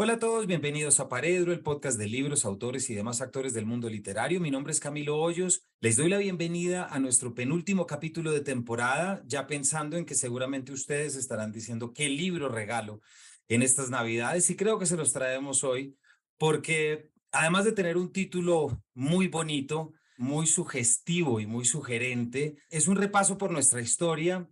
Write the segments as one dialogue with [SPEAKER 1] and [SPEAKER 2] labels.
[SPEAKER 1] Hola a todos, bienvenidos a Paredro, el podcast de libros, autores y demás actores del mundo literario. Mi nombre es Camilo Hoyos. Les doy la bienvenida a nuestro penúltimo capítulo de temporada, ya pensando en que seguramente ustedes estarán diciendo qué libro regalo en estas Navidades y creo que se los traemos hoy porque además de tener un título muy bonito, muy sugestivo y muy sugerente, es un repaso por nuestra historia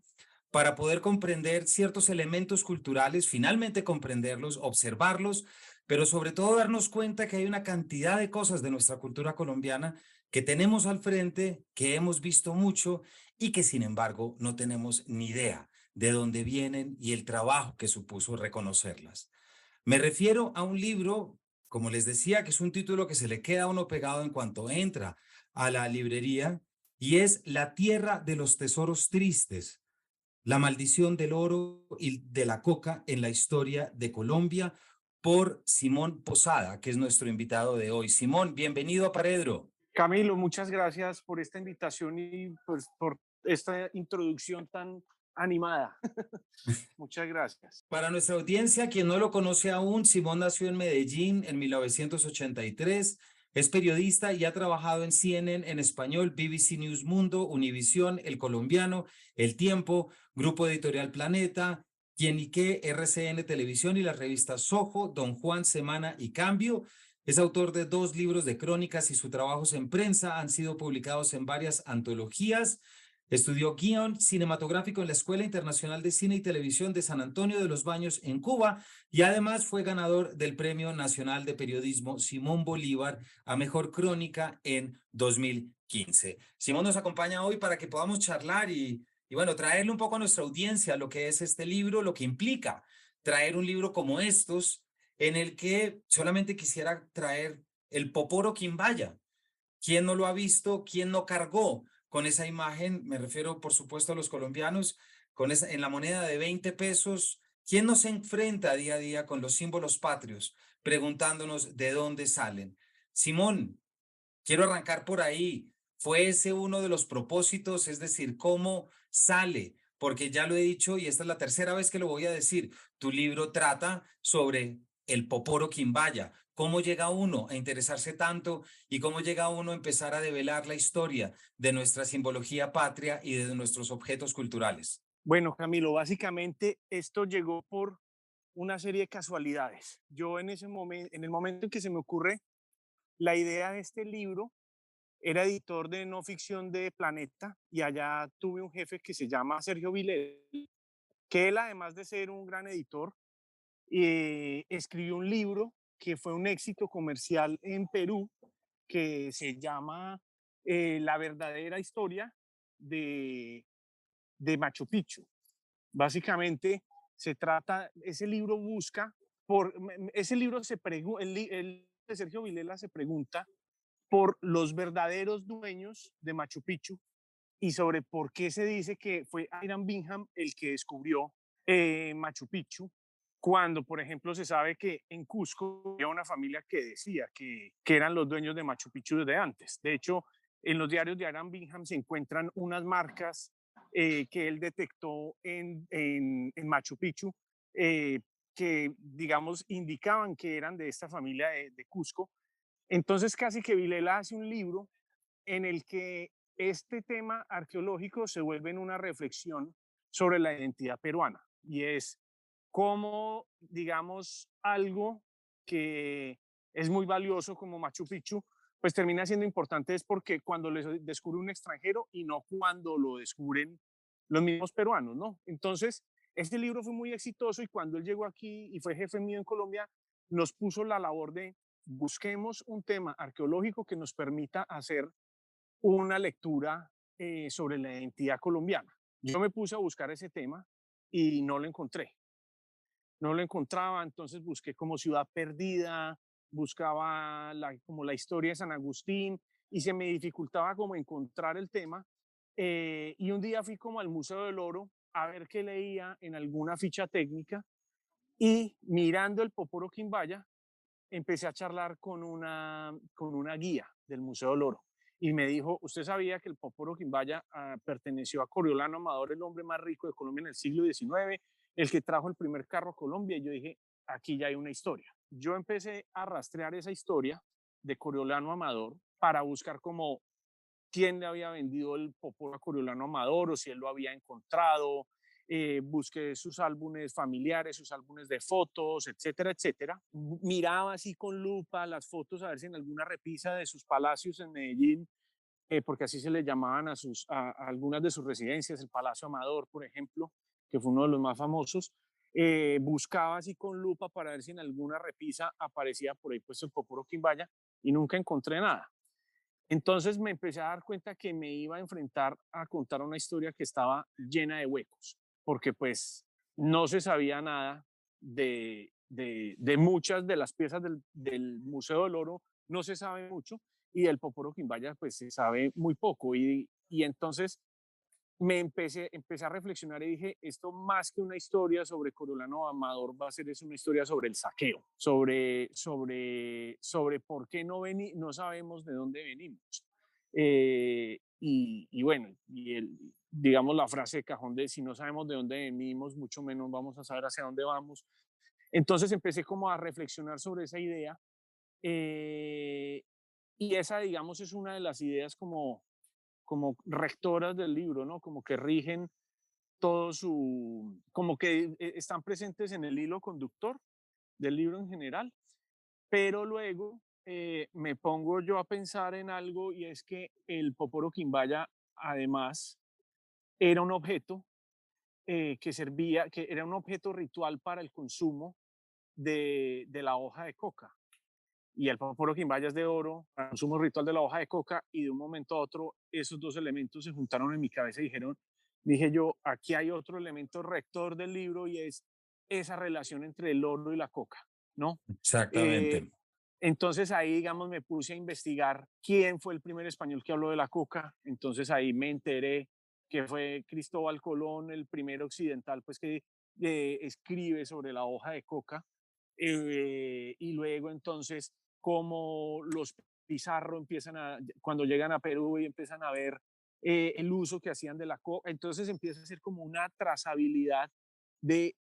[SPEAKER 1] para poder comprender ciertos elementos culturales, finalmente comprenderlos, observarlos, pero sobre todo darnos cuenta que hay una cantidad de cosas de nuestra cultura colombiana que tenemos al frente, que hemos visto mucho y que sin embargo no tenemos ni idea de dónde vienen y el trabajo que supuso reconocerlas. Me refiero a un libro, como les decía, que es un título que se le queda a uno pegado en cuanto entra a la librería y es La Tierra de los Tesoros Tristes, la maldición del oro y de la coca en la historia de Colombia, por Simón Posada, que es nuestro invitado de hoy. Simón, bienvenido a Paredro.
[SPEAKER 2] Camilo, muchas gracias por esta invitación y pues por esta introducción tan animada. Muchas gracias.
[SPEAKER 1] Para nuestra audiencia, quien no lo conoce aún, Simón nació en Medellín en 1983. Es periodista y ha trabajado en CNN en español, BBC News Mundo, Univisión, El Colombiano, El Tiempo, Grupo Editorial Planeta, Quienique, RCN Televisión y las revistas Sojo, Don Juan, Semana y Cambio. Es autor de 2 libros de crónicas y sus trabajos en prensa han sido publicados en varias antologías. Estudió guión cinematográfico en la Escuela Internacional de Cine y Televisión de San Antonio de los Baños en Cuba y además fue ganador del Premio Nacional de Periodismo Simón Bolívar a Mejor Crónica en 2015. Simón nos acompaña hoy para que podamos charlar y bueno, traerle un poco a nuestra audiencia lo que es este libro, lo que implica traer un libro como estos, en el que solamente quisiera traer el Poporo Quimbaya. ¿Quién no lo ha visto? ¿Quién no cargó con esa imagen? Me refiero, por supuesto, a los colombianos, con esa, en la moneda de 20 pesos. ¿Quién no se enfrenta día a día con los símbolos patrios, preguntándonos de dónde salen? Simón, quiero arrancar por ahí. ¿Fue ese uno de los propósitos? Es decir, ¿cómo sale? Porque ya lo he dicho y esta es la tercera vez que lo voy a decir. Tu libro trata sobre el Poporo Quimbaya. ¿Cómo llega uno a interesarse tanto y cómo llega uno a empezar a develar la historia de nuestra simbología patria y de nuestros objetos culturales?
[SPEAKER 2] Bueno, Camilo, básicamente esto llegó por una serie de casualidades. Yo en ese momento, en el momento en que se me ocurre la idea de este libro, era editor de no ficción de Planeta y allá tuve un jefe que se llama Sergio Vilela, que él además de ser un gran editor, escribió un libro que fue un éxito comercial en Perú, que se llama La verdadera historia de, de Machu Picchu. Básicamente se trata, ese libro busca, ese libro el de Sergio Vilela se pregunta por los verdaderos dueños de Machu Picchu y sobre por qué se dice que fue Hiram Bingham el que descubrió Machu Picchu, cuando, por ejemplo, se sabe que en Cusco había una familia que decía que eran los dueños de Machu Picchu desde antes. De hecho, en los diarios de Hiram Bingham se encuentran unas marcas que él detectó en Machu Picchu, eh, que, digamos, indicaban que eran de esta familia de Cusco. Entonces, casi que Vilela hace un libro en el que este tema arqueológico se vuelve en una reflexión sobre la identidad peruana y es cómo, digamos, algo que es muy valioso como Machu Picchu, pues termina siendo importante es porque cuando lo descubre un extranjero y no cuando lo descubren los mismos peruanos, ¿no? Entonces, este libro fue muy exitoso y cuando él llegó aquí y fue jefe mío en Colombia, nos puso la labor de busquemos un tema arqueológico que nos permita hacer una lectura sobre la identidad colombiana. Yo me puse a buscar ese tema y no lo encontré. No lo encontraba, entonces busqué como Ciudad Perdida, buscaba como la historia de San Agustín y se me dificultaba como encontrar el tema. Y un día fui como al Museo del Oro a ver qué leía en alguna ficha técnica y mirando el Poporo Quimbaya empecé a charlar con una guía del Museo del Oro y me dijo, ¿usted sabía que el Poporo Quimbaya perteneció a Coriolano Amador, el hombre más rico de Colombia en el siglo XIX, el que trajo el primer carro a Colombia? Y yo dije, aquí ya hay una historia. yo empecé a rastrear esa historia de Coriolano Amador para buscar como quién le había vendido el poporo a Coriolano Amador o si él lo había encontrado. Busqué sus álbumes familiares, sus álbumes de fotos, etcétera, etcétera. Miraba así con lupa las fotos a ver si en alguna repisa de sus palacios en Medellín, porque así se le llamaban a algunas de sus residencias, el Palacio Amador, por ejemplo, que fue uno de los más famosos. Buscaba así con lupa para ver si en alguna repisa aparecía por ahí puesto el poporo Quimbaya y nunca encontré nada. Entonces me empecé a dar cuenta que me iba a enfrentar a contar una historia que estaba llena de huecos, porque pues no se sabía nada de muchas de las piezas del Museo del Oro, no se sabe mucho, y del Poporo Quimbaya pues se sabe muy poco. Y entonces empecé a reflexionar y dije, esto más que una historia sobre Coriolano Amador va a ser es una historia sobre el saqueo, sobre por qué no sabemos de dónde venimos. Y bueno, digamos la frase de cajón de si no sabemos de dónde venimos, mucho menos vamos a saber hacia dónde vamos. Entonces empecé como a reflexionar sobre esa idea, eh, y esa, digamos, es una de las ideas como rectoras del libro, ¿no? Como que rigen como que están presentes en el hilo conductor del libro en general, pero luego me pongo yo a pensar en algo y es que el Poporo Quimbaya además era un objeto que era un objeto ritual para el consumo de la hoja de coca. Y el Poporo Quimbaya es de oro, para el consumo ritual de la hoja de coca, y de un momento a otro esos dos elementos se juntaron en mi cabeza y dije yo, aquí hay otro elemento rector del libro y es esa relación entre el oro y la coca, ¿no? Eh,
[SPEAKER 1] Exactamente.
[SPEAKER 2] entonces ahí, digamos, me puse a investigar quién fue el primer español que habló de la coca. Entonces ahí me enteré que fue Cristóbal Colón, el primer occidental, pues que escribe sobre la hoja de coca. Y luego entonces como los Pizarro cuando llegan a Perú y empiezan a ver el uso que hacían de la coca, entonces empieza a ser como una trazabilidad de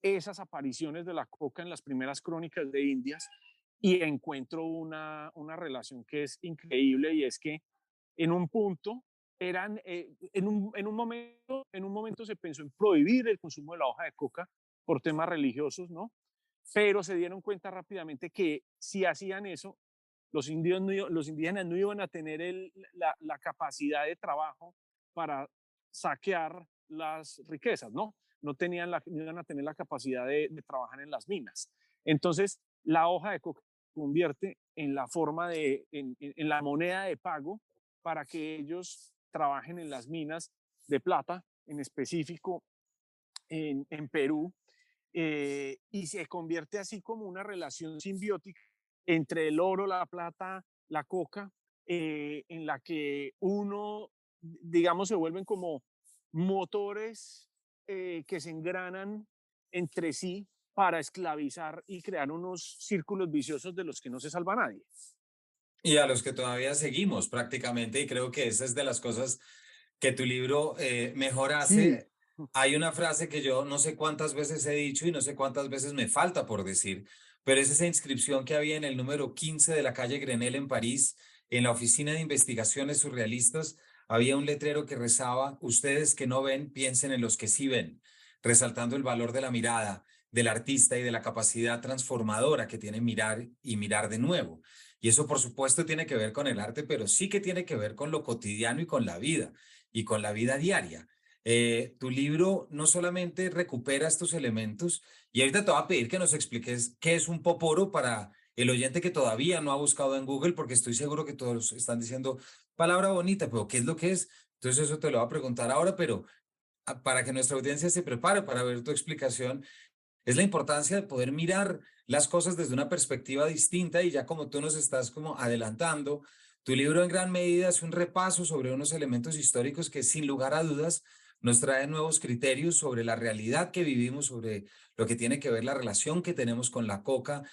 [SPEAKER 2] esas apariciones de la coca en las primeras crónicas de Indias y encuentro una relación que es increíble y es que en un punto en un momento se pensó en prohibir el consumo de la hoja de coca por temas religiosos, ¿no? Pero se dieron cuenta rápidamente que si hacían eso, los indígenas no iban a tener la capacidad de trabajo para saquear las riquezas, ¿no? No iban a tener la capacidad de trabajar en las minas. Entonces, la hoja de coca se convierte en la forma en la moneda de pago para que ellos trabajen en las minas de plata, en específico en Perú, y se convierte así como una relación simbiótica entre el oro, la plata, la coca, en la que digamos, se vuelven como motores que se engranan entre sí para esclavizar y crear unos círculos viciosos de los que no se salva nadie.
[SPEAKER 1] Y a los que todavía seguimos prácticamente, y creo que esa es de las cosas que tu libro mejor
[SPEAKER 2] Sí,
[SPEAKER 1] hace. Hay una frase que yo no sé cuántas veces he dicho y no sé cuántas veces me falta por decir, pero es esa inscripción que había en el número 15 de la calle Grenelle en París, en la Oficina de Investigaciones Surrealistas, había un letrero que rezaba, ustedes que no ven, piensen en los que sí ven, resaltando el valor de la mirada del artista y de la capacidad transformadora que tiene mirar y mirar de nuevo. Y eso, por supuesto, tiene que ver con el arte, pero sí que tiene que ver con lo cotidiano y con la vida diaria. Tu libro no solamente recupera estos elementos, y ahorita te voy a pedir que nos expliques qué es un poporo para el oyente que todavía no ha buscado en Google, porque estoy seguro que todos están diciendo palabra bonita, pero ¿qué es lo que es? Entonces eso te lo voy a preguntar ahora, pero para que nuestra audiencia se prepare para ver tu explicación, es la importancia de poder mirar las cosas desde una perspectiva distinta y ya como tú nos estás como adelantando, tu libro en gran medida es un repaso sobre unos elementos históricos que sin lugar a dudas nos traen nuevos criterios sobre la realidad que vivimos, sobre lo que tiene que ver la relación que tenemos con la coca,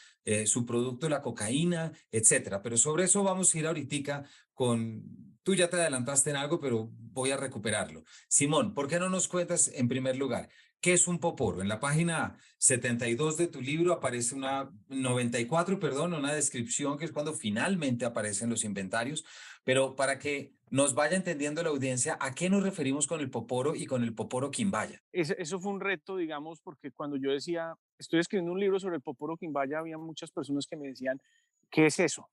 [SPEAKER 1] su producto, la cocaína, etcétera. Pero sobre eso vamos a ir ahorita con, tú ya te adelantaste en algo, pero voy a recuperarlo. Simón, ¿por qué no nos cuentas en primer lugar? ¿Qué es un poporo? En la página 72 de tu libro aparece 94, perdón, una descripción que es cuando finalmente aparecen los inventarios, pero para que nos vaya entendiendo la audiencia, ¿a qué nos referimos con el poporo y con el poporo quimbaya?
[SPEAKER 2] Eso fue un reto, digamos, porque cuando yo decía, estoy escribiendo un libro sobre el Poporo Quimbaya, había muchas personas que me decían, ¿qué es eso?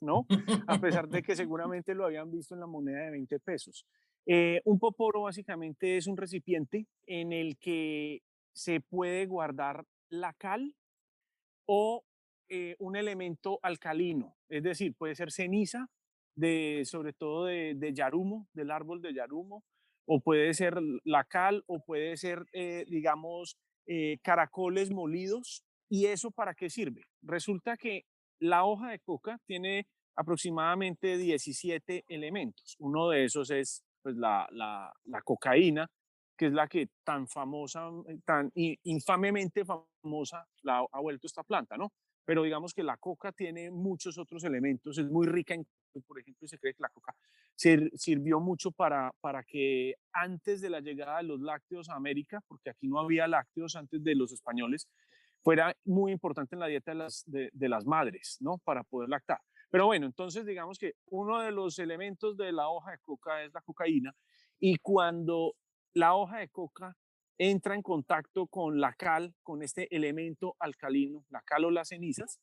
[SPEAKER 2] ¿No? A pesar de que seguramente lo habían visto en la moneda de 20 pesos. Un poporo básicamente es un recipiente en el que se puede guardar la cal o un elemento alcalino, es decir, puede ser ceniza, sobre todo de yarumo, del árbol de yarumo, o puede ser la cal, o puede ser, digamos, caracoles molidos. ¿Y eso para qué sirve? Resulta que la hoja de coca tiene aproximadamente 17 elementos. Uno de esos es pues, la cocaína, que es la que tan famosa, infamemente famosa la ha vuelto esta planta, ¿no? Pero digamos que la coca tiene muchos otros elementos, es muy rica en, por ejemplo, se cree que la coca sirvió mucho para que antes de la llegada de los lácteos a América, porque aquí no había lácteos antes de los españoles, fuera muy importante en la dieta de las madres, ¿no? Para poder lactar. Pero bueno, entonces digamos que uno de los elementos de la hoja de coca es la cocaína y cuando la hoja de coca entra en contacto con la cal, con este elemento alcalino, la cal o las cenizas,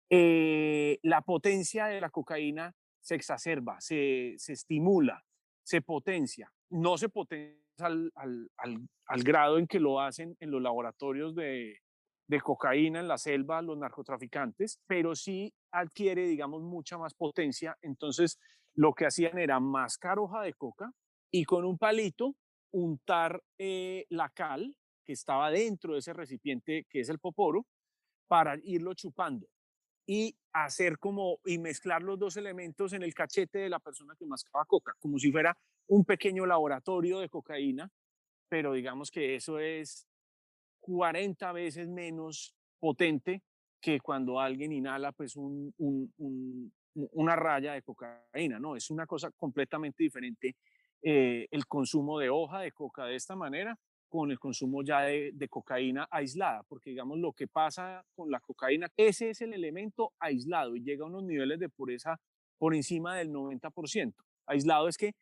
[SPEAKER 2] la potencia de la cocaína se exacerba, se estimula, se potencia. No se potencia al grado en que lo hacen en los laboratorios de cocaína en la selva los narcotraficantes, pero sí adquiere, digamos, mucha más potencia. Entonces, lo que hacían era mascar hoja de coca y con un palito untar la cal que estaba dentro de ese recipiente que es el poporo para irlo chupando y hacer como y mezclar los dos elementos en el cachete de la persona que mascaba coca, como si fuera un pequeño laboratorio de cocaína, pero digamos que eso es 40 veces menos potente que cuando alguien inhala pues una raya de cocaína, ¿no? Es una cosa completamente diferente el consumo de hoja de coca de esta manera con el consumo ya de cocaína aislada, porque digamos lo que pasa con la cocaína, ese es el elemento aislado y llega a unos niveles de pureza por encima del 90%. Aislado es que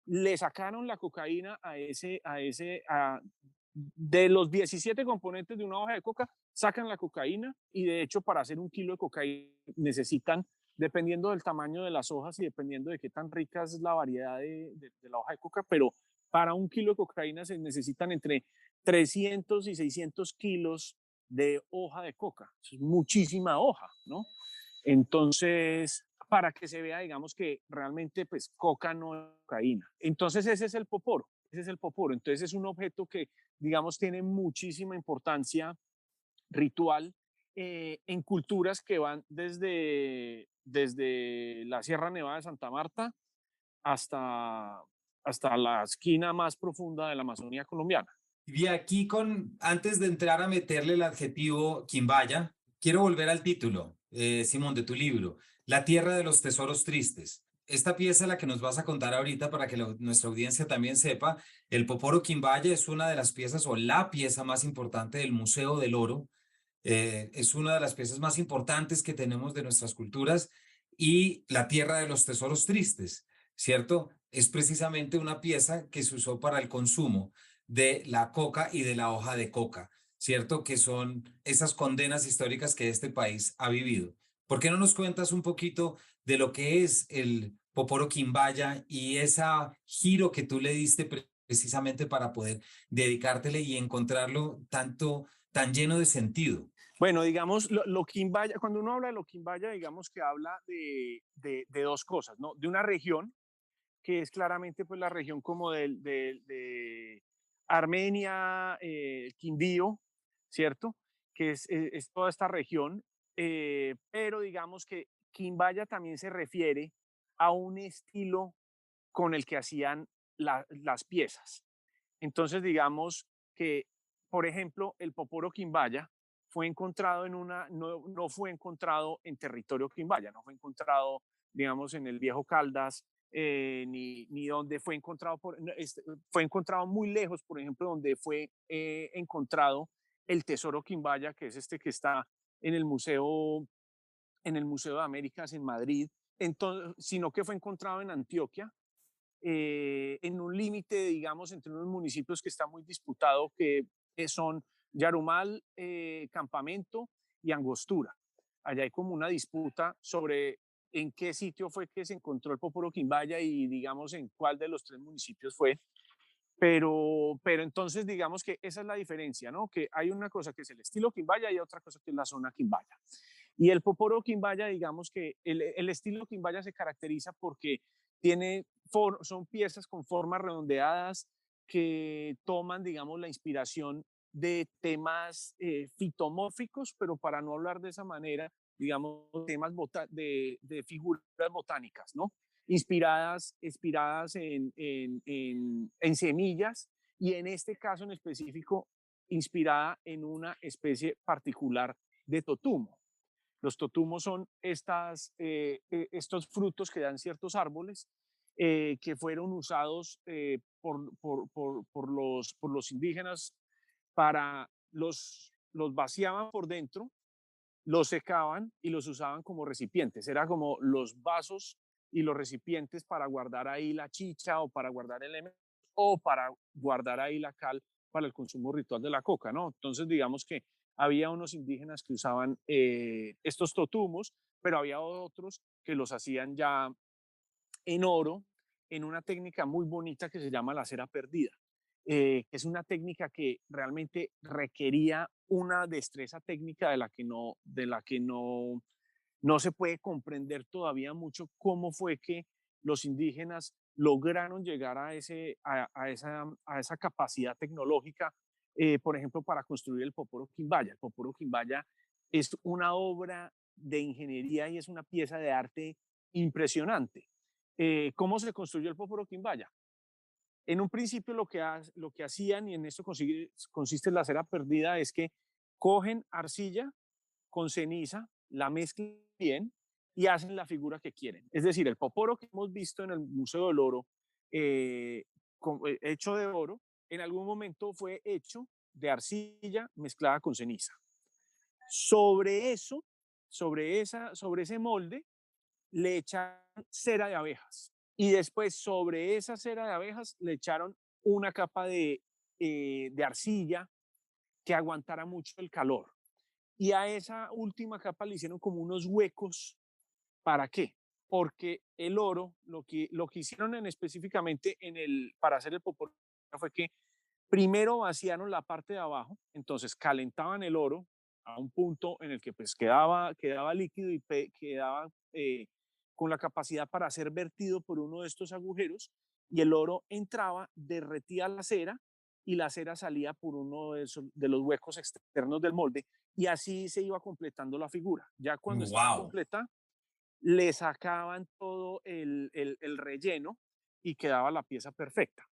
[SPEAKER 2] le sacaron la cocaína de los 17 componentes de una hoja de coca, sacan la cocaína y de hecho para hacer un kilo de cocaína necesitan, dependiendo del tamaño de las hojas y dependiendo de qué tan rica es la variedad de la hoja de coca, pero para un kilo de cocaína se necesitan entre 300 y 600 kilos de hoja de coca. Eso es muchísima hoja, ¿no? Entonces, para que se vea, digamos que realmente pues coca no es cocaína. Entonces ese es el poporo, ese es el poporo. Entonces es un objeto que, digamos, tiene muchísima importancia ritual en culturas que van desde la Sierra Nevada de Santa Marta hasta, hasta la esquina más profunda de la Amazonía colombiana.
[SPEAKER 1] Y aquí antes de entrar a meterle el adjetivo quimbaya, quiero volver al título, Simón, de tu libro, La Tierra de los Tesoros Tristes. Esta pieza, la que nos vas a contar ahorita para que nuestra audiencia también sepa, el Poporo Quimbaya es una de las piezas o la pieza más importante del Museo del Oro. Es una de las piezas más importantes que tenemos de nuestras culturas y la Tierra de los Tesoros Tristes, ¿cierto? Es precisamente una pieza que se usó para el consumo de la coca y de la hoja de coca, ¿cierto? Que son esas condenas históricas que este país ha vivido. ¿Por qué no nos cuentas un poquito de lo que es el Poporo Quimbaya y ese giro que tú le diste precisamente para poder dedicártele y encontrarlo tan lleno de sentido?
[SPEAKER 2] Bueno, digamos, lo Quimbaya, cuando uno habla de lo Quimbaya, digamos que habla de dos cosas, ¿no? De una región, que es claramente pues la región como de Armenia, Quindío, ¿cierto? Que es toda esta región, pero digamos que Quimbaya también se refiere a un estilo con el que hacían las piezas. Entonces, digamos que, por ejemplo, el Poporo Quimbaya fue encontrado no fue encontrado en territorio Quimbaya, no fue encontrado, digamos, en el Viejo Caldas, ni donde fue encontrado, fue encontrado muy lejos, por ejemplo, donde fue encontrado el tesoro Quimbaya, que es este que está en en el Museo de Américas en Madrid, entonces, sino que fue encontrado en Antioquia, en un límite, digamos, entre unos municipios que está muy disputado, que son Yarumal, Campamento y Angostura. Allá hay como una disputa sobre en qué sitio fue que se encontró el Poporo Quimbaya y, digamos, en cuál de los tres municipios fue. Pero entonces, digamos que esa es la diferencia, ¿no? Que hay una cosa que es el estilo Quimbaya y otra cosa que es la zona Quimbaya. Y el Poporo Quimbaya, digamos que el estilo Quimbaya se caracteriza porque son piezas con formas redondeadas que toman, digamos, la inspiración de temas fitomórficos, pero para no hablar de esa manera, digamos, temas de figuras botánicas, ¿no? Inspiradas en semillas y en este caso en específico, inspirada en una especie particular de totumo. Los totumos son estos frutos que dan ciertos árboles que fueron usados por los indígenas para los vaciaban por dentro, los secaban y los usaban como recipientes. Era como los vasos y los recipientes para guardar ahí la chicha o para guardar elementos o para guardar ahí la cal para el consumo ritual de la coca, ¿no? Entonces, digamos que había unos indígenas que usaban estos totumos, pero había otros que los hacían ya en oro, en una técnica muy bonita que se llama la cera perdida, que es una técnica que realmente requería una destreza técnica no se puede comprender todavía mucho cómo fue que los indígenas lograron llegar a esa capacidad tecnológica, por ejemplo, para construir el Poporo Quimbaya. El Poporo Quimbaya es una obra de ingeniería y es una pieza de arte impresionante. ¿Cómo se construyó el Poporo Quimbaya? En un principio lo que hacían, y en esto consiste la cera perdida, es que cogen arcilla con ceniza, la mezclan bien y hacen la figura que quieren. Es decir, el poporo que hemos visto en el Museo del Oro, eh, hecho de oro, en algún momento fue hecho de arcilla mezclada con ceniza. Sobre eso, sobre ese molde, le echaron cera de abejas. Y después sobre esa cera de abejas le echaron una capa de arcilla que aguantara mucho el calor. Y a esa última capa le hicieron como unos huecos. ¿Para qué? Porque el oro, lo que hicieron específicamente para hacer el popor fue que primero vaciaron la parte de abajo, entonces calentaban el oro a un punto en el que pues quedaba líquido y quedaba con la capacidad para ser vertido por uno de estos agujeros y el oro entraba, derretía la cera y la cera salía por uno de los huecos externos del molde y así se iba completando la figura. Ya cuando estaba
[SPEAKER 1] Wow.
[SPEAKER 2] completa, le sacaban todo el relleno y quedaba la pieza perfecta.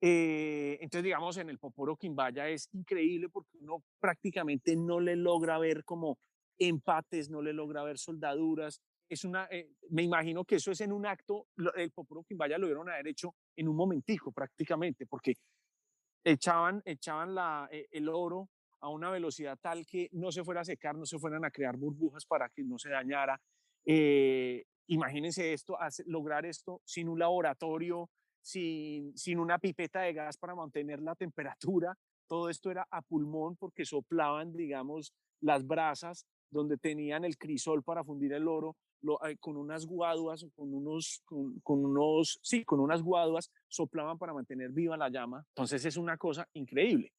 [SPEAKER 2] Entonces, digamos, en el Poporo Quimbaya es increíble porque uno prácticamente no le logra ver como empates, no le logra ver soldaduras. Me imagino que eso es en un acto, el Poporo Quimbaya lo dieron haber hecho en un momentico prácticamente, porque echaban el oro a una velocidad tal que no se fuera a secar, no se fueran a crear burbujas para que no se dañara. Imagínense esto, lograr esto sin un laboratorio, sin una pipeta de gas para mantener la temperatura. Todo esto era a pulmón porque soplaban, digamos, las brasas donde tenían el crisol para fundir el oro, con unas guaduas, con unas guaduas soplaban para mantener viva la llama. Entonces es una cosa increíble.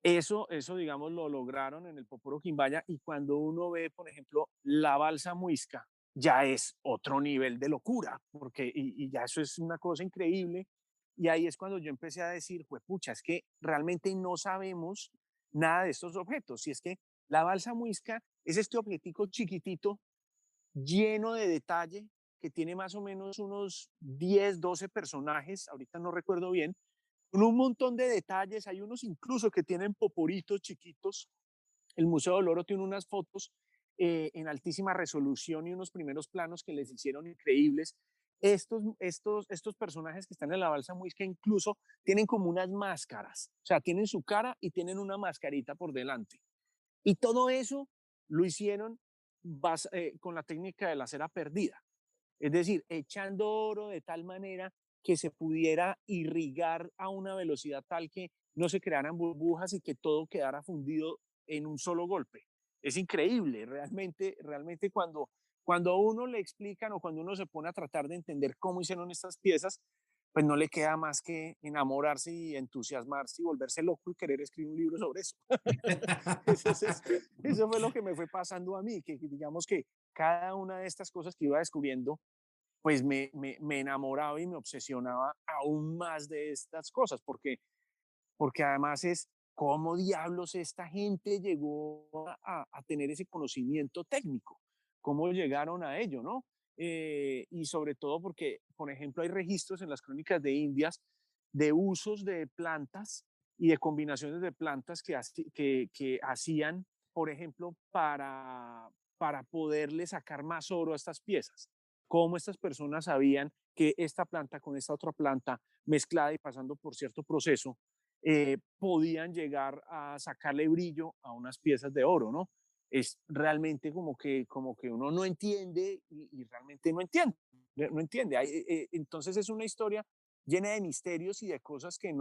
[SPEAKER 2] Eso, digamos, lo lograron en el Poporo Quimbaya y cuando uno ve, por ejemplo, la balsa muisca, ya es otro nivel de locura, porque y ya eso es una cosa increíble. Y ahí es cuando yo empecé a decir, pues pucha, es que realmente no sabemos nada de estos objetos. Y es que la balsa muisca es este objetico chiquitito, lleno de detalle, que tiene más o menos unos 10, 12 personajes, ahorita no recuerdo bien, con un montón de detalles, hay unos incluso que tienen poporitos chiquitos. El Museo del Oro tiene unas fotos en altísima resolución y unos primeros planos que les hicieron increíbles. estos personajes que están en la balsa muisca incluso tienen como unas máscaras, o sea, tienen su cara y tienen una mascarita por delante. Y todo eso lo hicieron con la técnica de la cera perdida, es decir, echando oro de tal manera que se pudiera irrigar a una velocidad tal que no se crearan burbujas y que todo quedara fundido en un solo golpe. Es increíble, realmente cuando a uno le explican o cuando uno se pone a tratar de entender cómo hicieron estas piezas, pues no le queda más que enamorarse y entusiasmarse y volverse loco y querer escribir un libro sobre eso. Eso fue lo que me fue pasando a mí, que digamos que cada una de estas cosas que iba descubriendo pues me enamoraba y me obsesionaba aún más de estas cosas, porque además es cómo diablos esta gente llegó a tener ese conocimiento técnico, cómo llegaron a ello, ¿no? Y sobre todo porque, por ejemplo, hay registros en las crónicas de Indias de usos de plantas y de combinaciones de plantas que hacían, por ejemplo, para poderle sacar más oro a estas piezas. Cómo estas personas sabían que esta planta con esta otra planta mezclada y pasando por cierto proceso podían llegar a sacarle brillo a unas piezas de oro, ¿no? Es realmente como que uno no entiende y realmente no entiende, no entiende. Entonces es una historia llena de misterios y de cosas que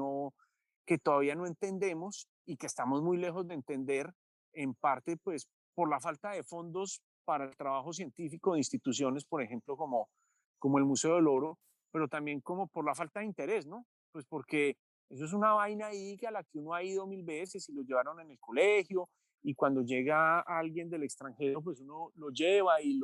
[SPEAKER 2] todavía no entendemos y que estamos muy lejos de entender, en parte pues por la falta de fondos para el trabajo científico de instituciones, por ejemplo, como el Museo del Oro, pero también como por la falta de interés, ¿no? Pues porque eso es una vaina ahí que a la que uno ha ido mil veces y lo llevaron en el colegio y cuando llega alguien del extranjero, pues uno lo lleva y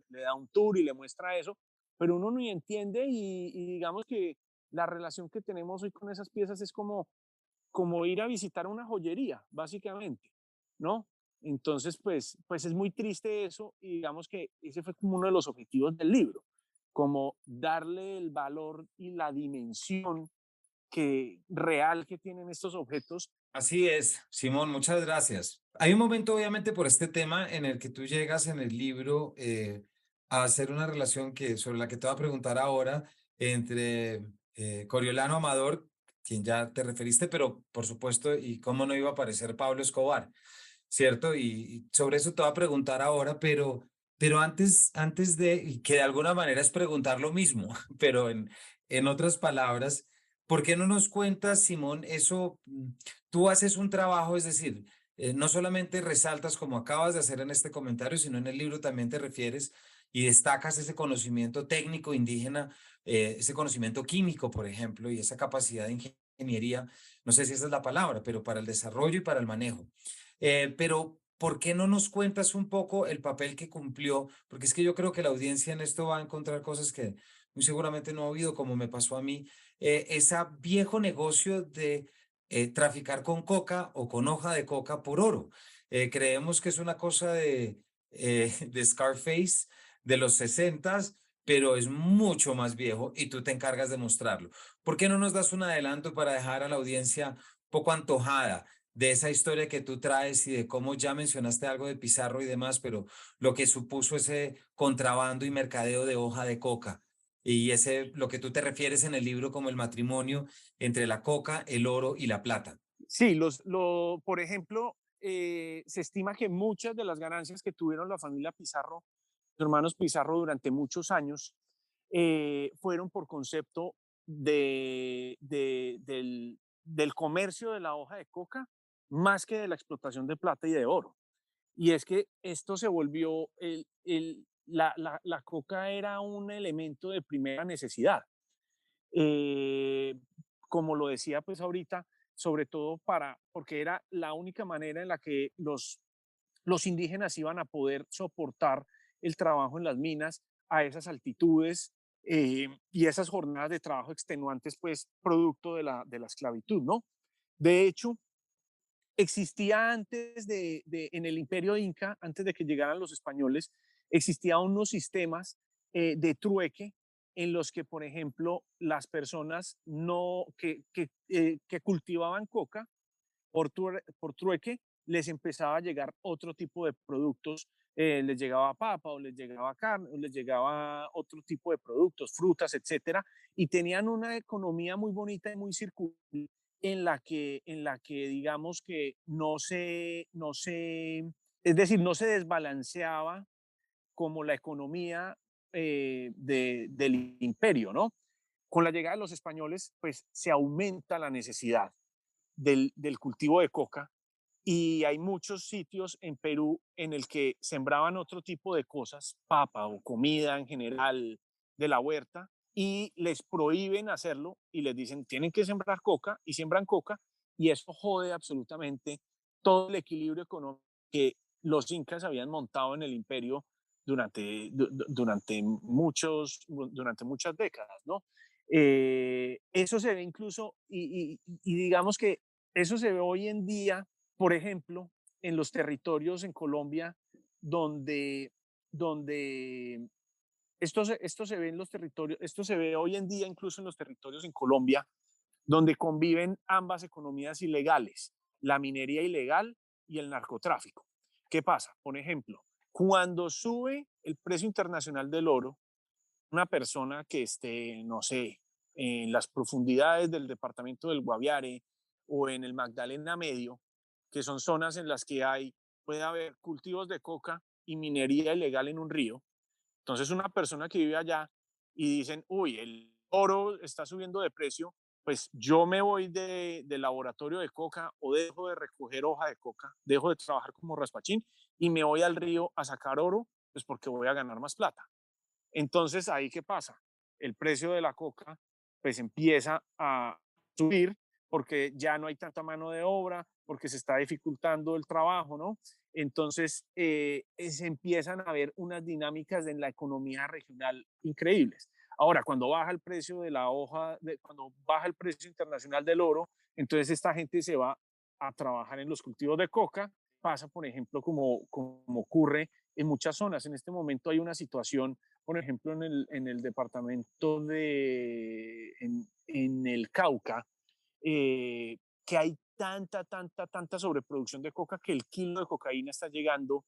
[SPEAKER 2] le da un tour y le muestra eso, pero uno ni entiende y digamos que la relación que tenemos hoy con esas piezas es como ir a visitar una joyería, básicamente, ¿no? Entonces, pues es muy triste eso y digamos que ese fue como uno de los objetivos del libro, como darle el valor y la dimensión real que tienen estos objetos.
[SPEAKER 1] Así es, Simón, muchas gracias. Hay un momento, obviamente, por este tema en el que tú llegas en el libro a hacer una relación sobre la que te voy a preguntar ahora entre Coriolano Amador, quien ya te referiste, pero por supuesto, y cómo no iba a aparecer Pablo Escobar, ¿cierto? Y sobre eso te voy a preguntar ahora, pero antes y que de alguna manera es preguntar lo mismo, pero en otras palabras, ¿por qué no nos cuentas, Simón, eso? Tú haces un trabajo, es decir, no solamente resaltas como acabas de hacer en este comentario, sino en el libro también te refieres y destacas ese conocimiento técnico indígena, ese conocimiento químico, por ejemplo, y esa capacidad de ingeniería, no sé si esa es la palabra, pero para el desarrollo y para el manejo. Pero, ¿por qué no nos cuentas un poco el papel que cumplió? Porque es que yo creo que la audiencia en esto va a encontrar cosas que muy seguramente no ha oído, como me pasó a mí, ese viejo negocio de traficar con coca o con hoja de coca por oro. Creemos que es una cosa de Scarface de los 60, pero es mucho más viejo y tú te encargas de mostrarlo. ¿Por qué no nos das un adelanto para dejar a la audiencia un poco antojada de esa historia que tú traes y de cómo ya mencionaste algo de Pizarro y demás, pero lo que supuso ese contrabando y mercadeo de hoja de coca? Y lo que tú te refieres en el libro como el matrimonio entre la coca, el oro y la plata.
[SPEAKER 2] Sí, por ejemplo, se estima que muchas de las ganancias que tuvieron la familia Pizarro, los hermanos Pizarro durante muchos años, fueron por concepto del comercio de la hoja de coca más que de la explotación de plata y de oro. Y es que esto se volvió, la coca era un elemento de primera necesidad. Eh, Como lo decía pues ahorita, sobre todo porque era la única manera en la que los indígenas iban a poder soportar el trabajo en las minas a esas altitudes y esas jornadas de trabajo extenuantes, pues producto de la esclavitud, ¿no? De hecho, existía antes en el imperio inca, antes de que llegaran los españoles, existían unos sistemas de trueque en los que, por ejemplo, las personas no, que cultivaban coca por trueque les empezaba a llegar otro tipo de productos, les llegaba papa o les llegaba carne o les llegaba otro tipo de productos, frutas, etcétera, y tenían una economía muy bonita y muy circular en la que digamos que es decir, no se desbalanceaba como la economía del imperio, ¿no? Con la llegada de los españoles, pues se aumenta la necesidad del cultivo de coca y hay muchos sitios en Perú en el que sembraban otro tipo de cosas, papa o comida en general de la huerta, y les prohíben hacerlo y les dicen tienen que sembrar coca y siembran coca y eso jode absolutamente todo el equilibrio económico que los incas habían montado en el imperio durante muchas décadas, ¿no? Eso se ve incluso, y digamos que eso se ve hoy en día, por ejemplo, en los territorios en Colombia donde esto se ve en los territorios, esto se ve hoy en día incluso en los territorios en Colombia, donde conviven ambas economías ilegales, la minería ilegal y el narcotráfico. ¿Qué pasa? Por ejemplo, cuando sube el precio internacional del oro, una persona que esté, no sé, en las profundidades del departamento del Guaviare o en el Magdalena Medio, que son zonas en las que puede haber cultivos de coca y minería ilegal en un río. Entonces una persona que vive allá y dicen, uy, el oro está subiendo de precio, pues yo me voy del laboratorio de coca o dejo de recoger hoja de coca, dejo de trabajar como raspachín y me voy al río a sacar oro, pues porque voy a ganar más plata. Entonces, ¿ahí qué pasa? El precio de la coca pues empieza a subir porque ya no hay tanta mano de obra, porque se está dificultando el trabajo, ¿no? Entonces, se empiezan a ver unas dinámicas en la economía regional increíbles. Ahora, cuando baja el precio de la hoja, cuando baja el precio internacional del oro, entonces esta gente se va a trabajar en los cultivos de coca. Pasa, por ejemplo, como ocurre en muchas zonas. En este momento hay una situación, por ejemplo, en el departamento en el Cauca, que hay tanta sobreproducción de coca que el kilo de cocaína está llegando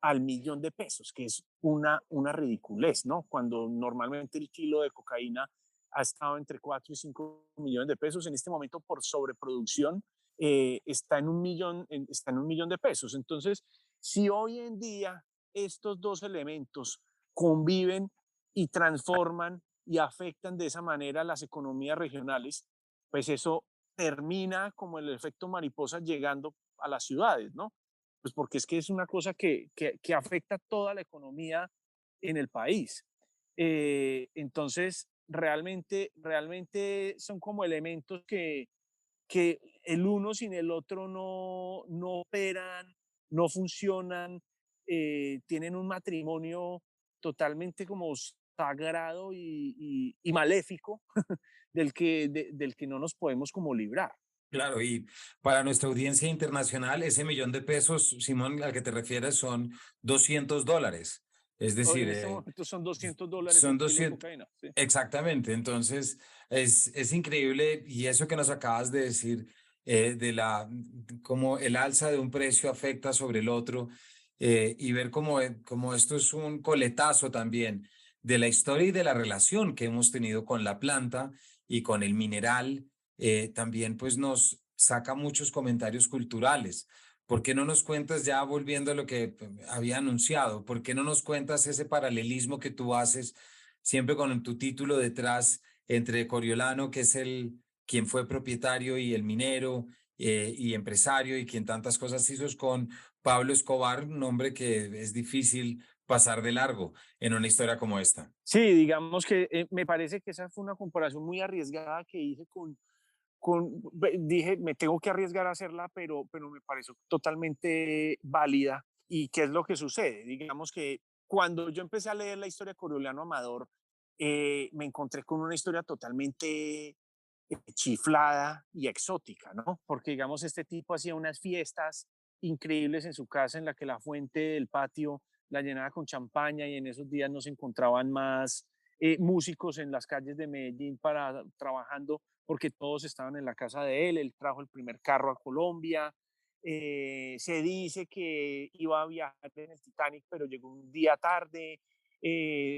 [SPEAKER 2] al 1.000.000 de pesos, que es una ridiculez, ¿no? Cuando normalmente el kilo de cocaína ha estado entre 4 y 5 millones de pesos, en este momento por sobreproducción está en 1.000.000 de pesos. Entonces, si hoy en día estos dos elementos conviven y transforman y afectan de esa manera las economías regionales, pues eso termina como el efecto mariposa llegando a las ciudades, ¿no? Pues porque es que es una cosa que afecta toda la economía en el país. Entonces, realmente son como elementos que el uno sin el otro no operan, no funcionan, tienen un matrimonio totalmente como sagrado y maléfico del que no nos podemos como librar.
[SPEAKER 1] Claro, y para nuestra audiencia internacional, ese millón de pesos, Simón, al que te refieres, son $200. Es
[SPEAKER 2] Hoy
[SPEAKER 1] decir,
[SPEAKER 2] en este momento son $200
[SPEAKER 1] son
[SPEAKER 2] el kilo de
[SPEAKER 1] 200,
[SPEAKER 2] cocaína. Sí.
[SPEAKER 1] exactamente. Entonces, es increíble y eso que nos acabas de decir, cómo el alza de un precio afecta sobre el otro, y ver cómo esto es un coletazo también de la historia y de la relación que hemos tenido con la planta y con el mineral. También pues nos saca muchos comentarios culturales. ¿Por qué no nos cuentas, ya volviendo a lo que había anunciado, por qué no nos cuentas ese paralelismo que tú haces siempre con tu título detrás entre Coriolano, que es quien fue propietario y el minero, y empresario y quien tantas cosas hizo, con Pablo Escobar, un nombre que es difícil pasar de largo en una historia como esta?
[SPEAKER 2] Sí, digamos que me parece que esa fue una comparación muy arriesgada que hice dije, me tengo que arriesgar a hacerla, pero me pareció totalmente válida. ¿Y qué es lo que sucede? Digamos que cuando yo empecé a leer la historia de Coriolano Amador, me encontré con una historia totalmente chiflada y exótica, ¿no? Porque, digamos, este tipo hacía unas fiestas increíbles en su casa en la que la fuente del patio la llenaba con champaña y en esos días no se encontraban más músicos en las calles de Medellín trabajando porque todos estaban en la casa de él. Él trajo el primer carro a Colombia, Se dice que iba a viajar en el Titanic, pero llegó un día tarde.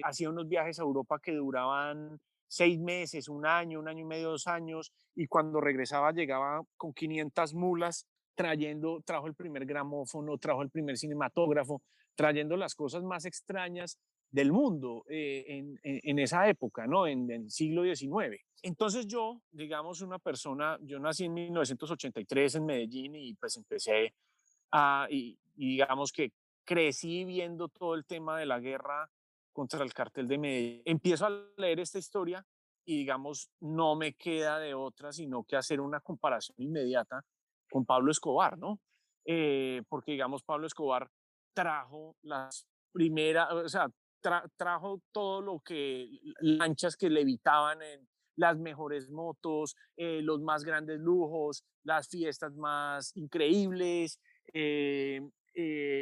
[SPEAKER 2] Hacía unos viajes a Europa que duraban 6 meses, un año y medio, 2 años, y cuando regresaba llegaba con 500 mulas trajo el primer gramófono, trajo el primer cinematógrafo, trayendo las cosas más extrañas del mundo en esa época, ¿no? En el siglo XIX. Entonces yo, digamos, yo nací en 1983 en Medellín y pues empecé y digamos que crecí viendo todo el tema de la guerra contra el cartel de Medellín. Empiezo a leer esta historia y digamos, no me queda de otra sino que hacer una comparación inmediata con Pablo Escobar, ¿no? Porque digamos, Pablo Escobar trajo las primeras, o sea, trajo todo lo que, lanchas que levitaban en las mejores motos, los más grandes lujos, las fiestas más increíbles, eh,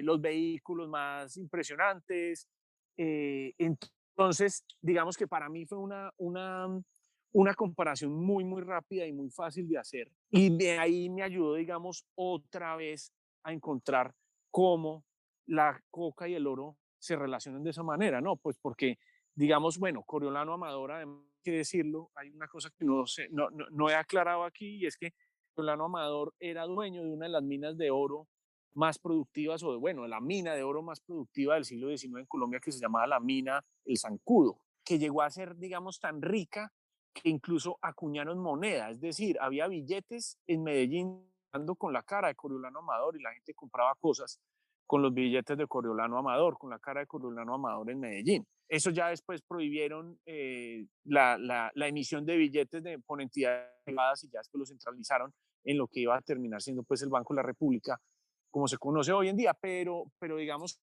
[SPEAKER 2] los vehículos más impresionantes. Entonces, digamos que para mí fue una comparación muy, muy rápida y muy fácil de hacer. Y de ahí me ayudó, digamos, otra vez a encontrar cómo la coca y el oro se relacionan de esa manera, ¿no? Pues porque, digamos, bueno, Coriolano Amador, además hay que decirlo, hay una cosa que no he aclarado aquí y es que Coriolano Amador era dueño de una de las minas de oro más productivas, o de, bueno, la mina de oro más productiva del siglo XIX en Colombia, que se llamaba la mina El Zancudo, que llegó a ser, digamos, tan rica que incluso acuñaron moneda, es decir, había billetes en Medellín ando con la cara de Coriolano Amador y la gente compraba cosas con los billetes de Coriolano Amador, con la cara de Coriolano Amador en Medellín. Eso ya después prohibieron la emisión de billetes por entidades privadas y ya después lo centralizaron en lo que iba a terminar siendo pues el Banco de la República, como se conoce hoy en día, pero digamos,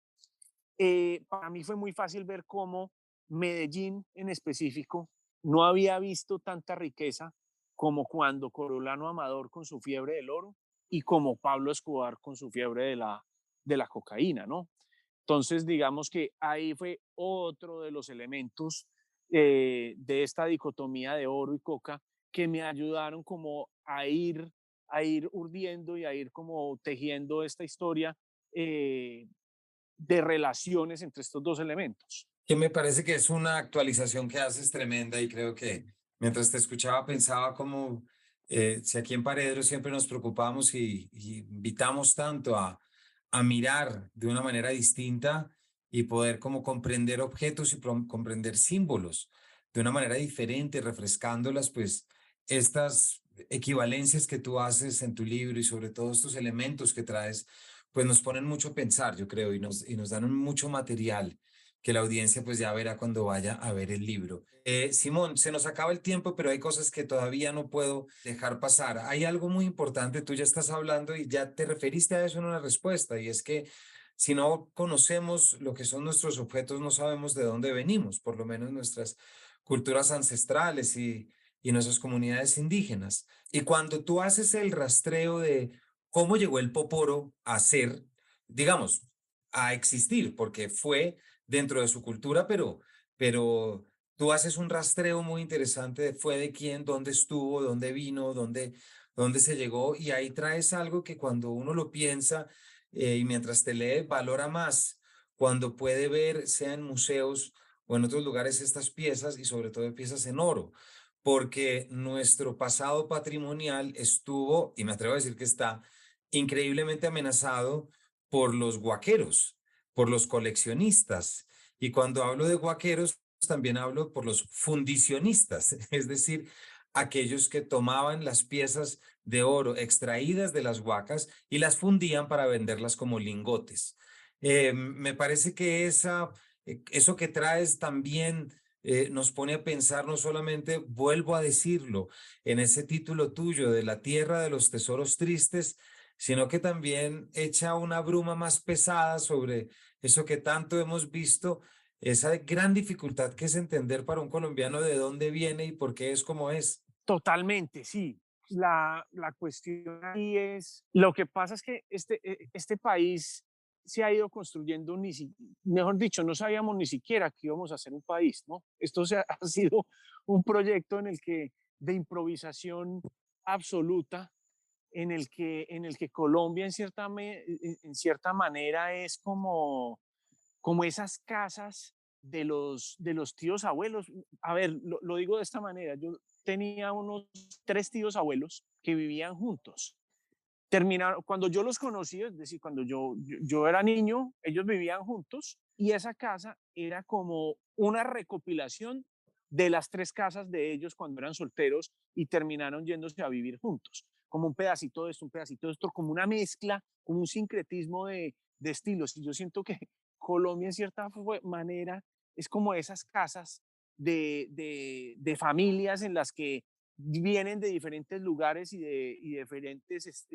[SPEAKER 2] para mí fue muy fácil ver cómo Medellín en específico no había visto tanta riqueza como cuando Coriolano Amador con su fiebre del oro y como Pablo Escobar con su fiebre de la cocaína, ¿no? Entonces, digamos que ahí fue otro de los elementos de esta dicotomía de oro y coca que me ayudaron como a ir urdiendo y a ir como tejiendo esta historia de relaciones entre estos dos elementos.
[SPEAKER 1] Que me parece que es una actualización que haces tremenda y creo que mientras te escuchaba pensaba como si aquí en Paredro siempre nos preocupamos y invitamos tanto a mirar de una manera distinta y poder como comprender objetos y comprender símbolos de una manera diferente, refrescándolas, pues estas equivalencias que tú haces en tu libro y sobre todo estos elementos que traes, pues nos ponen mucho a pensar, yo creo, y nos dan mucho material que la audiencia pues ya verá cuando vaya a ver el libro. Simón, se nos acaba el tiempo, pero hay cosas que todavía no puedo dejar pasar. Hay algo muy importante, tú ya estás hablando y ya te referiste a eso en una respuesta, y es que si no conocemos lo que son nuestros objetos, no sabemos de dónde venimos, por lo menos nuestras culturas ancestrales y nuestras comunidades indígenas. Y cuando tú haces el rastreo de cómo llegó el poporo a ser, digamos, a existir, porque fue dentro de su cultura, pero tú haces un rastreo muy interesante de fue de quién, dónde estuvo, dónde vino, dónde se llegó, y ahí traes algo que cuando uno lo piensa y mientras te lee, valora más cuando puede ver, sea en museos o en otros lugares, estas piezas y sobre todo piezas en oro, porque nuestro pasado patrimonial estuvo, y me atrevo a decir que está increíblemente amenazado por los guaqueros, por los coleccionistas. Y cuando hablo de guaqueros, también hablo por los fundicionistas, es decir, aquellos que tomaban las piezas de oro extraídas de las huacas y las fundían para venderlas como lingotes. Me parece que eso que traes también nos pone a pensar, no solamente, vuelvo a decirlo, en ese título tuyo de La Tierra de los Tesoros Tristes, sino que también echa una bruma más pesada sobre eso que tanto hemos visto, esa gran dificultad que es entender para un colombiano de dónde viene y por qué es como es.
[SPEAKER 2] Totalmente, sí. La cuestión ahí es, lo que pasa es que este país se ha ido construyendo, mejor dicho, no sabíamos ni siquiera que íbamos a ser un país, ¿no? Esto ha sido un proyecto en el que de improvisación absoluta en el que Colombia en cierta manera es como esas casas de los tíos abuelos. A ver, lo digo de esta manera, yo tenía unos 3 tíos abuelos que vivían juntos. Terminaron, cuando yo los conocí, es decir, cuando yo era niño, ellos vivían juntos y esa casa era como una recopilación de las 3 casas de ellos cuando eran solteros y terminaron yéndose a vivir juntos, como un pedacito de esto, un pedacito de esto, como una mezcla, como un sincretismo de estilos. Y yo siento que Colombia en cierta manera es como esas casas de familias en las que vienen de diferentes lugares y de diferentes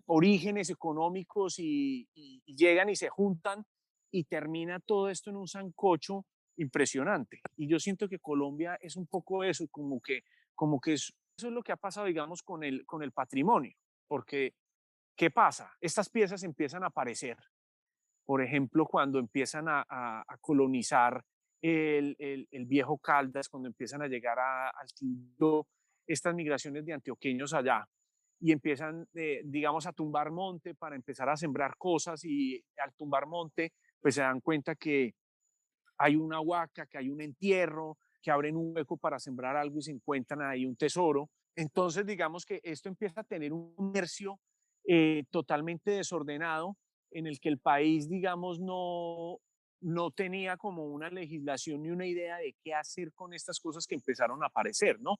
[SPEAKER 2] orígenes económicos y llegan y se juntan y termina todo esto en un sancocho impresionante. Y yo siento que Colombia es un poco eso, como que eso es lo que ha pasado, digamos, con el patrimonio, porque ¿qué pasa? Estas piezas empiezan a aparecer, por ejemplo, cuando empiezan a colonizar el viejo Caldas, cuando empiezan a llegar al Quindío, estas migraciones de antioqueños allá, y empiezan, digamos, a tumbar monte para empezar a sembrar cosas, y al tumbar monte, pues se dan cuenta que hay una huaca, que hay un entierro, que abren un hueco para sembrar algo y se encuentran ahí un tesoro. Entonces, digamos que esto empieza a tener un comercio totalmente desordenado en el que el país, digamos, no tenía como una legislación ni una idea de qué hacer con estas cosas que empezaron a aparecer, ¿no?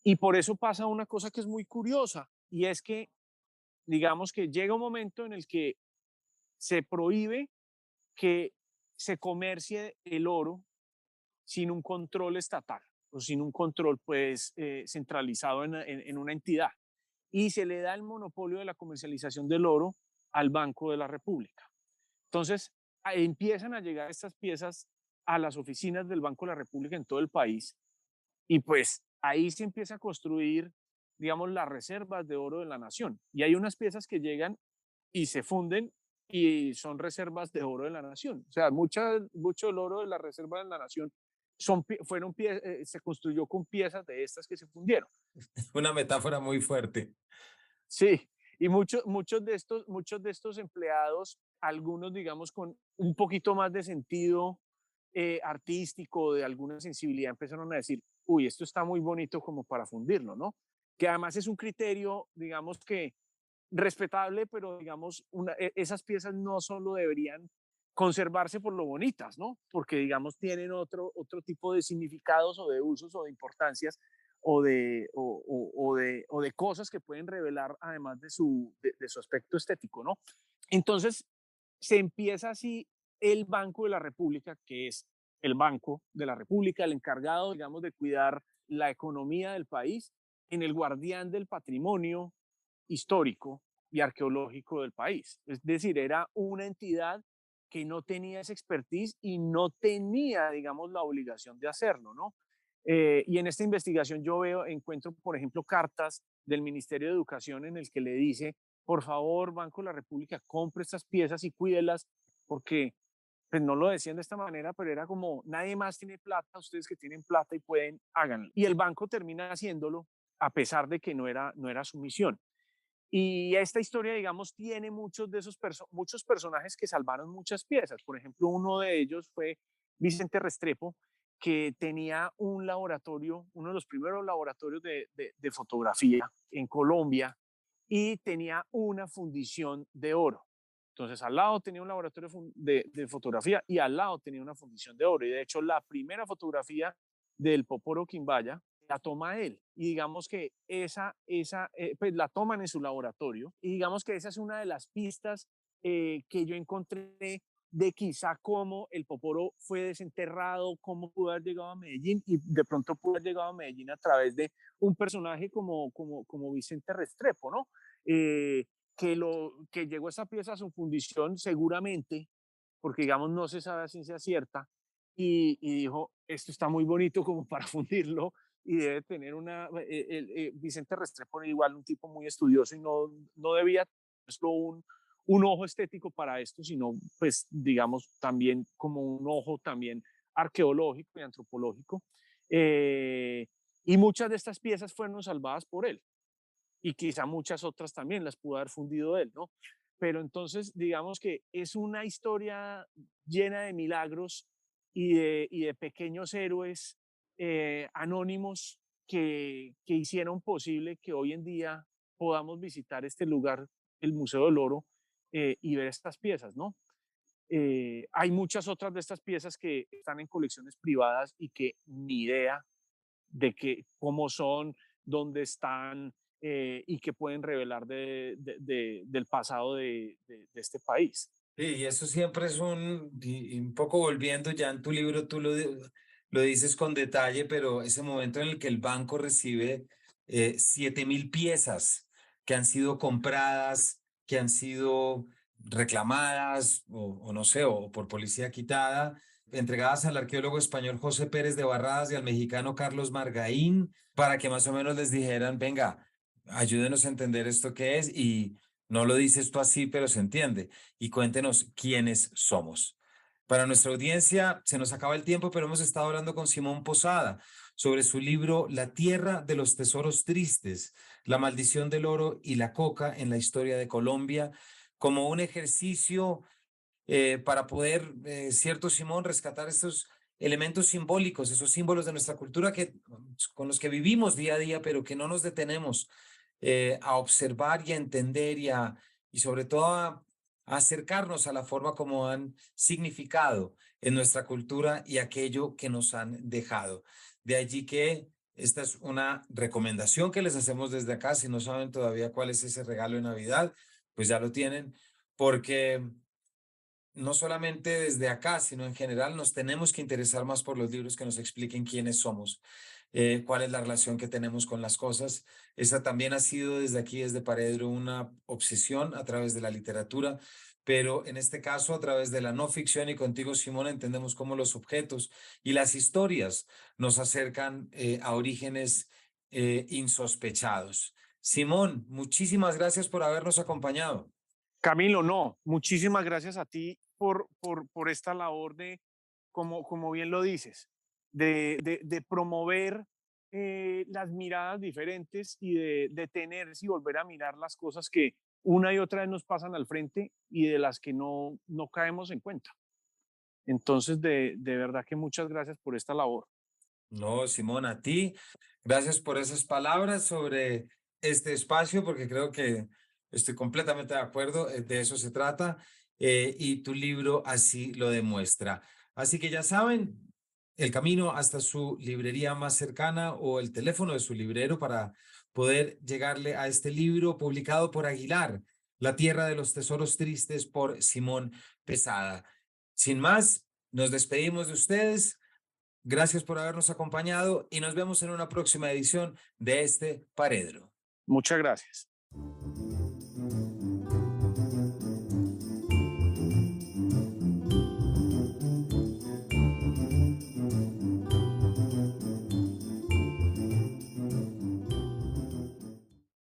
[SPEAKER 2] Y por eso pasa una cosa que es muy curiosa, y es que, digamos que llega un momento en el que se prohíbe que se comercie el oro sin un control estatal o sin un control pues centralizado en una entidad, y se le da el monopolio de la comercialización del oro al Banco de la República. Entonces empiezan a llegar estas piezas a las oficinas del Banco de la República en todo el país, y pues ahí se empieza a construir, digamos, las reservas de oro de la nación, y hay unas piezas que llegan y se funden y son reservas de oro de la nación. O sea, mucho del oro de la reserva de la nación se construyó con piezas de estas que se fundieron.
[SPEAKER 1] Una metáfora muy fuerte.
[SPEAKER 2] Sí, y muchos de estos empleados, algunos, digamos, con un poquito más de sentido artístico, de alguna sensibilidad, empezaron a decir, uy, esto está muy bonito como para fundirlo, ¿no? Que además es un criterio, digamos que respetable, pero digamos, esas piezas no solo deberían conservarse por lo bonitas, ¿no? Porque, digamos, tienen otro tipo de significados o de usos o de importancias o de cosas que pueden revelar además de su aspecto estético, ¿no? Entonces, se empieza así el Banco de la República, que es el Banco de la República, el encargado, digamos, de cuidar la economía del país, en el guardián del patrimonio histórico y arqueológico del país. Es decir, era una entidad que no tenía esa expertise y no tenía, digamos, la obligación de hacerlo, ¿no? Y en esta investigación yo encuentro, por ejemplo, cartas del Ministerio de Educación en el que le dice, por favor, Banco de la República, compre estas piezas y cuídelas, porque pues no lo decían de esta manera, pero era como, nadie más tiene plata, ustedes que tienen plata y pueden, háganlo. Y el banco termina haciéndolo a pesar de que no era su misión. Y esta historia, digamos, tiene muchos personajes que salvaron muchas piezas. Por ejemplo, uno de ellos fue Vicente Restrepo, que tenía un laboratorio, uno de los primeros laboratorios de fotografía en Colombia, y tenía una fundición de oro. Entonces, al lado tenía un laboratorio de fotografía y al lado tenía una fundición de oro. Y de hecho, la primera fotografía del Poporo Quimbaya la toma él. Y digamos que pues la toman en su laboratorio. Y digamos que esa es una de las pistas que yo encontré de quizá cómo el Poporo fue desenterrado, cómo pudo haber llegado a Medellín, y de pronto pudo haber llegado a Medellín a través de un personaje como Vicente Restrepo, ¿no? Que llegó esa pieza a su fundición seguramente, porque digamos no se sabe a ciencia cierta, y dijo, esto está muy bonito como para fundirlo, y debe tener Vicente Restrepo era igual un tipo muy estudioso y no debía solo un ojo estético para esto, sino pues digamos también como un ojo también arqueológico y antropológico. Y muchas de estas piezas fueron salvadas por él. y quizá muchas otras también las pudo haber fundido él, ¿no? Pero entonces, digamos que es una historia llena de milagros y de pequeños héroes anónimos que hicieron posible que hoy en día podamos visitar este lugar, el Museo del Oro, y ver estas piezas, ¿no? Hay muchas otras de estas piezas que están en colecciones privadas y que ni idea de que, cómo son, dónde están y qué pueden revelar del pasado de este país.
[SPEAKER 1] Sí, y eso siempre es y un poco volviendo ya en tu libro, tú lo dices con detalle, pero ese momento en el que el banco recibe 7.000 piezas que han sido compradas, que han sido reclamadas, o no sé, o por policía quitada, entregadas al arqueólogo español José Pérez de Barradas y al mexicano Carlos Margaín, para que más o menos les dijeran, venga, ayúdenos a entender esto qué es, y no lo dices tú así, pero se entiende y cuéntenos quiénes somos. Para nuestra audiencia se nos acaba el tiempo, pero hemos estado hablando con Simón Posada sobre su libro La Tierra de los Tesoros Tristes, la maldición del oro y la coca en la historia de Colombia, como un ejercicio para poder, cierto Simón, rescatar estos elementos simbólicos, esos símbolos de nuestra cultura con los que vivimos día a día, pero que no nos detenemos a observar y a entender y sobre todo a acercarnos a la forma como han significado en nuestra cultura y aquello que nos han dejado. De allí que esta es una recomendación que les hacemos desde acá. Si no saben todavía cuál es ese regalo de Navidad, pues ya lo tienen, porque no solamente desde acá, sino en general nos tenemos que interesar más por los libros que nos expliquen quiénes somos, cuál es la relación que tenemos con las cosas. Esa también ha sido desde aquí, desde Paredro, una obsesión a través de la literatura, pero en este caso a través de la no ficción, y contigo, Simón, entendemos cómo los objetos y las historias nos acercan a orígenes insospechados. Simón, muchísimas gracias por habernos acompañado.
[SPEAKER 2] Camilo, no, muchísimas gracias a ti por esta labor de, como bien lo dices, de promover las miradas diferentes y de detenerse y volver a mirar las cosas que una y otra vez nos pasan al frente y de las que no caemos en cuenta. Entonces, de verdad que muchas gracias por esta labor.
[SPEAKER 1] No, Simón, a ti. Gracias por esas palabras sobre este espacio, porque creo que estoy completamente de acuerdo, de eso se trata, y tu libro así lo demuestra. Así que ya saben, el camino hasta su librería más cercana o el teléfono de su librero para poder llegarle a este libro publicado por Aguilar, La Tierra de los Tesoros Tristes por Simón Pesada. Sin más, nos despedimos de ustedes. Gracias por habernos acompañado y nos vemos en una próxima edición de este Paredro.
[SPEAKER 2] Muchas gracias.